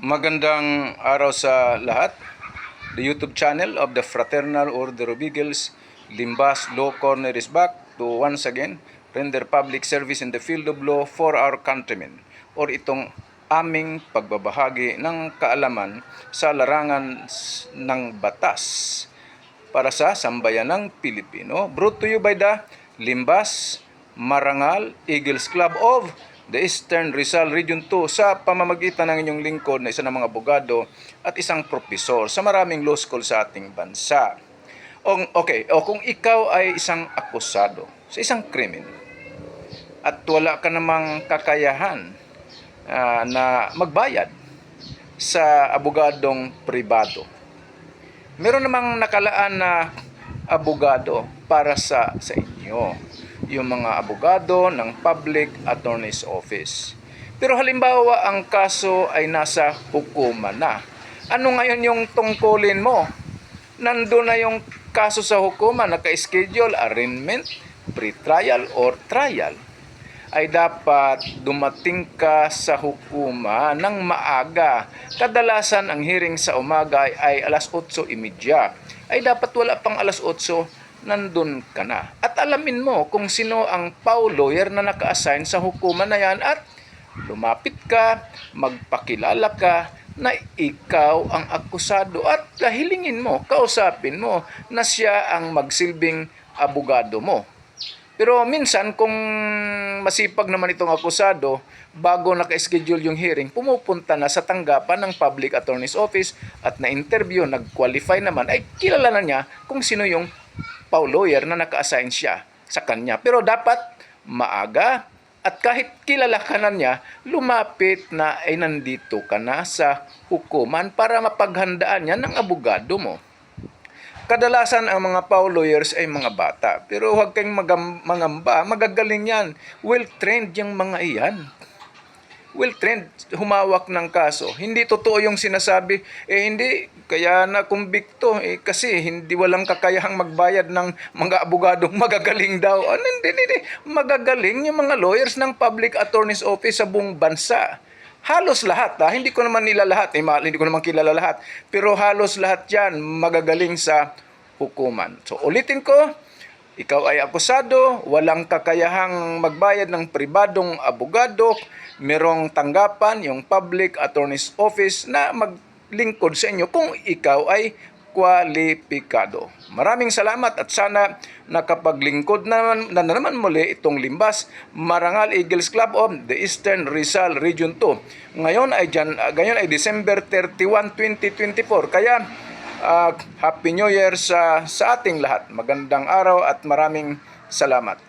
Magandang araw sa lahat. The YouTube channel of the Fraternal Order of Eagles, Limbas Law Corner is back to once again render public service in the field of law for our countrymen, or itong aming pagbabahagi ng kaalaman sa larangan ng batas para sa sambayanang Pilipino. Brought to you by the Limbas Marangal Eagles Club of the Eastern Rizal Region 2 sa pamamagitan ng inyong lingkod na isa ng mga abogado at isang propesor sa maraming law school sa ating bansa. Kung ikaw ay isang akusado sa isang krimen at wala ka namang kakayahan na magbayad sa abogadong pribado, meron namang nakalaan na abogado para sa inyo, yung mga abogado ng Public Attorney's Office. Pero halimbawa ang kaso ay nasa hukuman na. Ano ngayon yung tungkulin mo? Nandun na yung kaso sa hukuman, naka-schedule, arraignment, pre-trial or trial. Ay dapat dumating ka sa hukuman ng maaga. Kadalasan ang hearing sa umaga ay alas 8:30. Ay dapat wala pang alas 8, nandun ka na. At alamin mo kung sino ang PAW lawyer na naka-assign sa hukuman na yan at lumapit ka, magpakilala ka na ikaw ang akusado at hilingin mo, kausapin mo na siya ang magsilbing abogado mo. Pero minsan kung masipag naman itong akusado, bago naka-schedule yung hearing, pumupunta na sa tanggapan ng Public Attorney's Office at na-interview, nag-qualify naman, ay kilala na niya kung sino yung PAW lawyer na naka-assign siya sa kanya. Pero dapat maaga at kahit kilala ka na niya, lumapit na ay nandito ka na sa hukuman para mapaghandaan niya ng abogado mo. Kadalasan ang mga PAW lawyers ay mga bata. Pero huwag kayong mangamba, magagaling yan. Well-trained yung mga iyan. Well-trained, humawak ng kaso. Hindi totoo yung sinasabi, hindi, kaya na kumbikto. Kasi hindi walang kakayahang magbayad ng mga abogadong magagaling daw. Hindi. Magagaling yung mga lawyers ng Public Attorney's Office sa buong bansa. Halos lahat, hindi ko naman nila lahat, hindi ko naman kilala lahat, pero halos lahat yan magagaling sa hukuman. So ulitin ko, ikaw ay akusado, walang kakayahang magbayad ng pribadong abogado, merong tanggapan yung Public Attorney's Office na maglingkod sa inyo kung ikaw ay kwalipikado. Maraming salamat at sana nakapaglingkod na naman muli itong Limbas Marangal Eagles Club of the Eastern Rizal Region 2. Ngayon ay December 31, 2024. Kaya Happy New Year sa ating lahat. Magandang araw at maraming salamat.